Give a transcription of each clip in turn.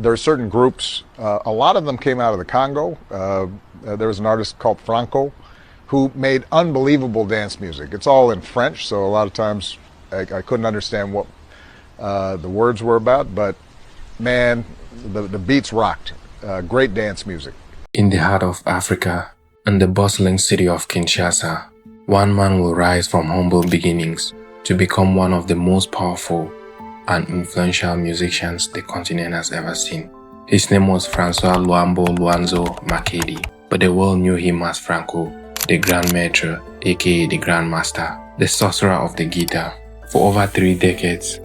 There are certain groups, a lot of them came out of the Congo. There was an artist called Franco who made unbelievable dance music. It's all in French, so a lot of times I couldn't understand what the words were about, but man, the beats rocked. Great dance music. In the heart of Africa and the bustling city of Kinshasa, one man will rise from humble beginnings to become one of the most powerful and influential musicians the continent has ever seen. His name was Franco Luambo Makiadi, but the world knew him as Franco, the Grand Maître, aka the Grand Master, the Sorcerer of the guitar. For over 3 decades,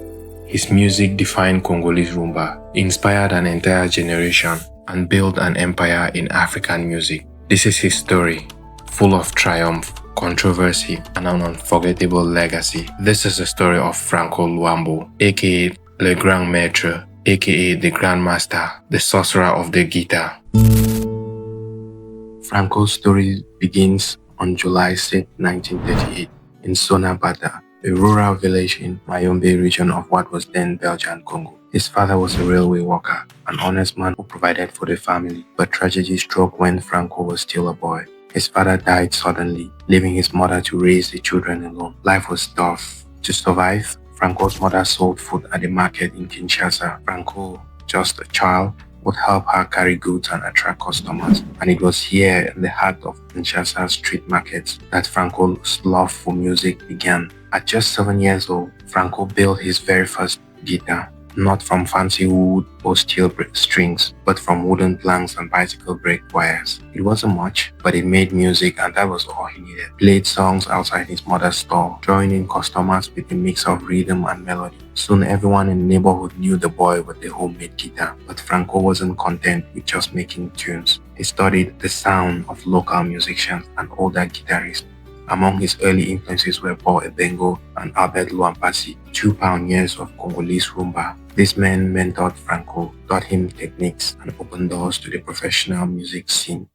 his music defined Congolese rumba, inspired an entire generation, and built an empire in African music. This is his story, full of triumph, controversy, and an unforgettable legacy. This is the story of Franco Luambo, aka Le Grand Maître, aka the Grand Master, the Sorcerer of the guitar. Franco's story begins on July 6, 1938, in Sona Bata, a rural village in Mayombe region of what was then Belgian Congo. His father was a railway worker, an honest man who provided for the family, but tragedy struck when Franco was still a boy. His father died suddenly, leaving his mother to raise the children alone. Life was tough. To survive, Franco's mother sold food at the market in Kinshasa. Franco, just a child, would help her carry goods and attract customers. And it was here in the heart of Kinshasa's street markets that Franco's love for music began. At just 7 years old, Franco built his very first guitar, not from fancy wood or steel strings, but from wooden planks and bicycle brake wires. It wasn't much, but it made music, and that was all he needed. Played songs outside his mother's store, drawing in customers with a mix of rhythm and melody. Soon everyone in the neighborhood knew the boy with the homemade guitar, but Franco wasn't content with just making tunes. He studied the sound of local musicians and older guitarists. Among his early influences were Paul Ebengo and Albert Luampasi, 2 pioneers of Congolese rumba. These men mentored Franco, taught him techniques, and opened doors to the professional music scene.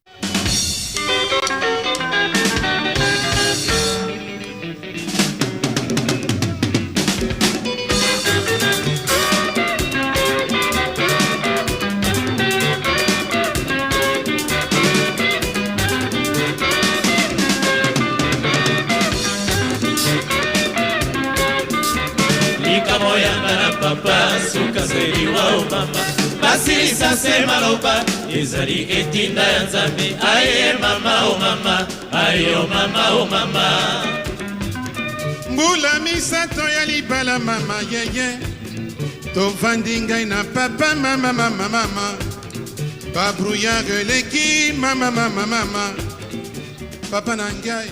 Papa, soukous mama, basilisa se maloba, ezali etinda ya nzambe, aye mama o mama, aye o mama o mama. Mbula misato ya libala mama yeye, tovandi ngai na papa mama mama mama, babrouillard leki mama mama mama, papa na ngai.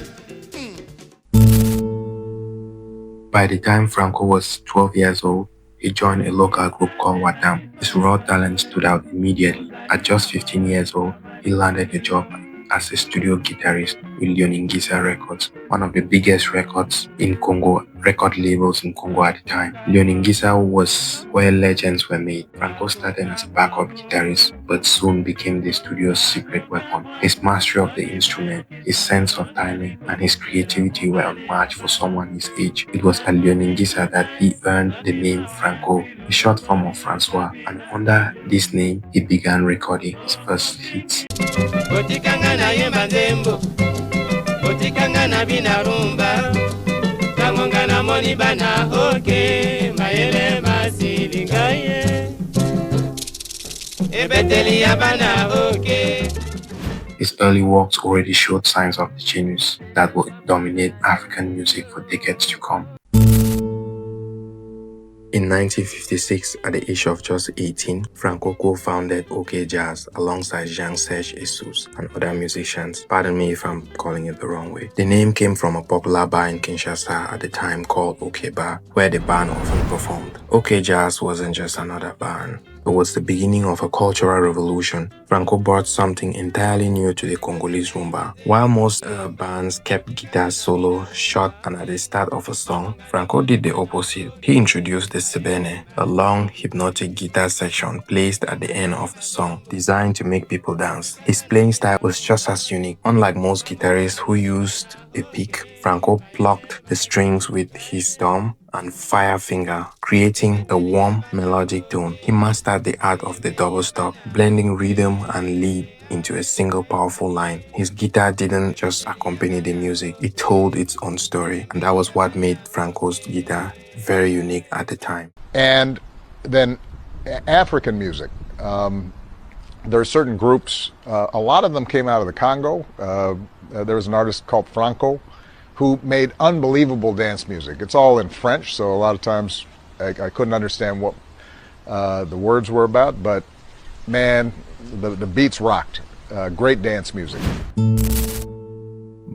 By the time Franco was 12 years old, he joined a local group called Wadam. His raw talent stood out immediately. At just 15 years old, he landed a job as a studio guitarist with Leoningisa Records, one of the biggest records in Congo, record labels in Congo at the time. Leoningisa was where legends were made. Franco started as a backup guitarist, but soon became the studio's secret weapon. His mastery of the instrument, his sense of timing, and his creativity were unmatched for someone his age. It was at Leoningisa that he earned the name Franco, a short form of Francois, and under this name, he began recording his first hits. His early works already showed signs of the genius that would dominate African music for decades to come. In 1956, at the age of just 18, Franco co-founded OK Jazz alongside Jean-Serge Jesus and other musicians. Pardon me if I'm calling it the wrong way. The name came from a popular bar in Kinshasa at the time called OK Bar, where the band often performed. OK Jazz wasn't just another band. It was the beginning of a cultural revolution. Franco brought something entirely new to the Congolese rumba. While most bands kept guitar solo short and at the start of a song, Franco did the opposite. He introduced the sebene, a long, hypnotic guitar section placed at the end of the song, designed to make people dance. His playing style was just as unique. Unlike most guitarists who used a pick, Franco plucked the strings with his thumb and fire finger, creating a warm melodic tone. He mastered the art of the double stop, blending rhythm and lead into a single powerful line. His guitar didn't just accompany the music, it told its own story, and that was what made Franco's guitar very unique at the time. And then African music. There are certain groups, a lot of them came out of the Congo. There was an artist called Franco who made unbelievable dance music. It's all in French, so a lot of times I couldn't understand what the words were about, but man, the beats rocked. Great dance music.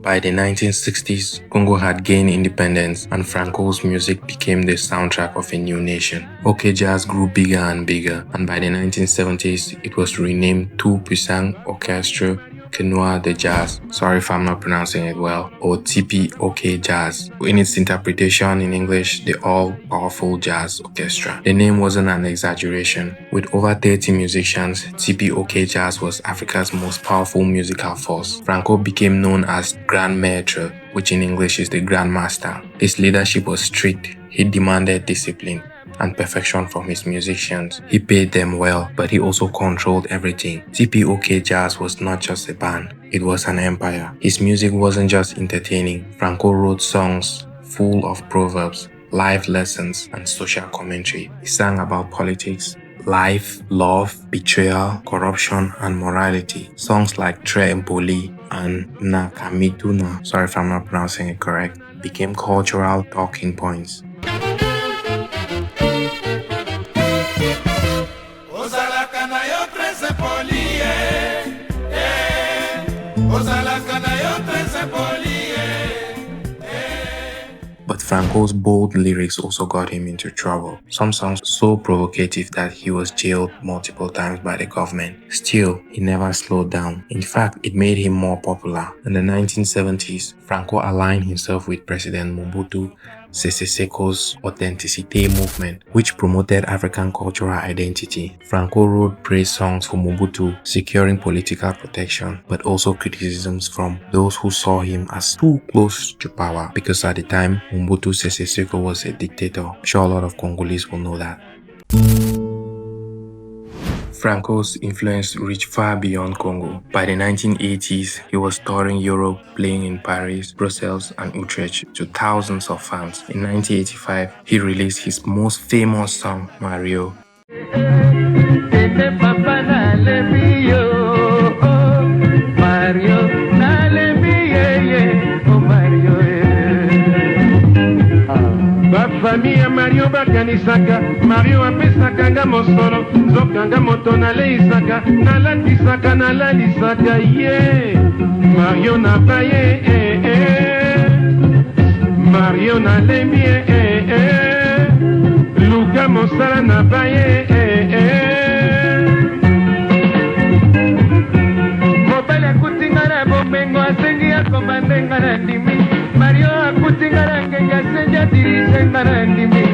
By the 1960s, Congo had gained independence and Franco's music became the soundtrack of a new nation. OK Jazz grew bigger and bigger, and by the 1970s, it was renamed Tout Puissant Orchestre Quinoa de Jazz, sorry if I'm not pronouncing it well, or TP-OK Jazz. In its interpretation in English, the All-Powerful Jazz Orchestra. The name wasn't an exaggeration. With over 30 musicians, TP-OK Jazz was Africa's most powerful musical force. Franco became known as Grand Maître, which in English is the Grand Master. His leadership was strict. He demanded discipline and perfection from his musicians. He paid them well, but he also controlled everything. TP-OK Jazz was not just a band, it was an empire. His music wasn't just entertaining. Franco wrote songs full of proverbs, life lessons, and social commentary. He sang about politics, life, love, betrayal, corruption, and morality. Songs like Tre Mpoli and Nakamituna, sorry if I'm not pronouncing it correct, became cultural talking points. But Franco's bold lyrics also got him into trouble. Some songs so provocative that he was jailed multiple times by the government. Still, he never slowed down. In fact, it made him more popular. In the 1970s, Franco aligned himself with President Mobutu Sese Seko's Authenticité movement, which promoted African cultural identity. Franco wrote praise songs for Mobutu, securing political protection, but also criticisms from those who saw him as too close to power, because at the time, Mobutu Sese Seko was a dictator. I'm sure a lot of Congolese will know that. Franco's influence reached far beyond Congo. By the 1980s, he was touring Europe, playing in Paris, Brussels, and Utrecht to thousands of fans. In 1985, he released his most famous song, Mario. Famille Mario bakanisaka Mario apesaka nga mosolo zokanga moto naleisaka nalatisaka nalalisaka ye Mario na paye Mario na lembie luka mosala na paye mobali akutinga na bomengo asengi akomandenga na ndimi Mario akutinga na ngenga senja dirisenga na ndimi.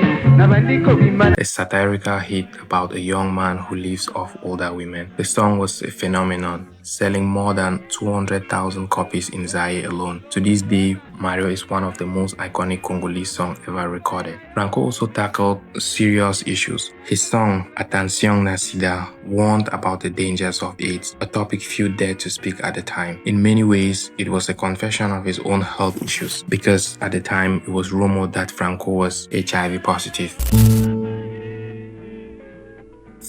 A satirical hit about a young man who lives off older women. The song was a phenomenon, selling more than 200,000 copies in Zaire alone. To this day, Mario is one of the most iconic Congolese songs ever recorded. Franco also tackled serious issues. His song, Attention na Sida, warned about the dangers of AIDS, a topic few dared to speak at the time. In many ways, it was a confession of his own health issues, because at the time, it was rumored that Franco was HIV positive.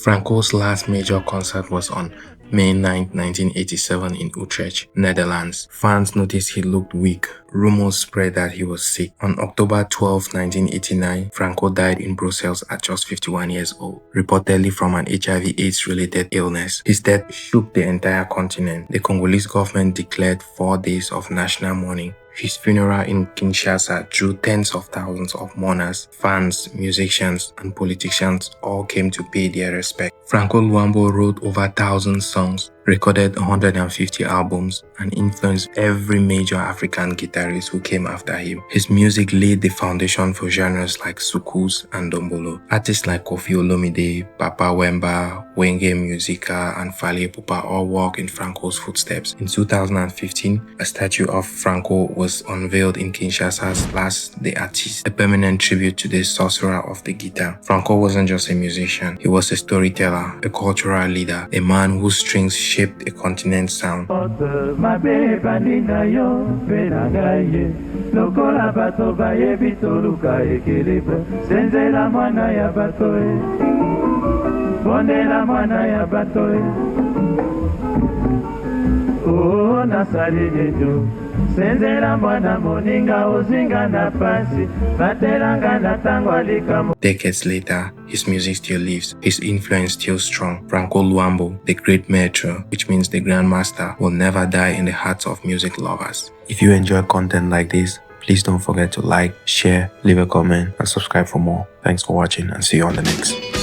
Franco's last major concert was on May 9, 1987 in Utrecht, Netherlands. Fans noticed he looked weak. Rumors spread that he was sick. On October 12, 1989, Franco died in Brussels at just 51 years old, reportedly from an HIV/AIDS related illness. His death shook the entire continent. The Congolese government declared 4 days of national mourning. His funeral in Kinshasa drew tens of thousands of mourners. Fans, musicians, and politicians all came to pay their respect. Franco Luambo wrote over 1,000 songs, recorded 150 albums, and influenced every major African guitarist who came after him. His music laid the foundation for genres like soukous and dombolo. Artists like Koffi Olomide, Papa Wemba, Wenge Musica, and Fally Ipupa all walk in Franco's footsteps. In 2015, a statue of Franco was unveiled in Kinshasa's Place des Artistes, a permanent tribute to the sorcerer of the guitar. Franco wasn't just a musician, he was a storyteller, a cultural leader, a man whose strings shaped a continent's sound. Decades later, his music still lives, his influence still strong. Franco Luambo, the great maestro, which means the grandmaster, will never die in the hearts of music lovers. If you enjoy content like this, please don't forget to like, share, leave a comment, and subscribe for more. Thanks for watching, and see you on the next.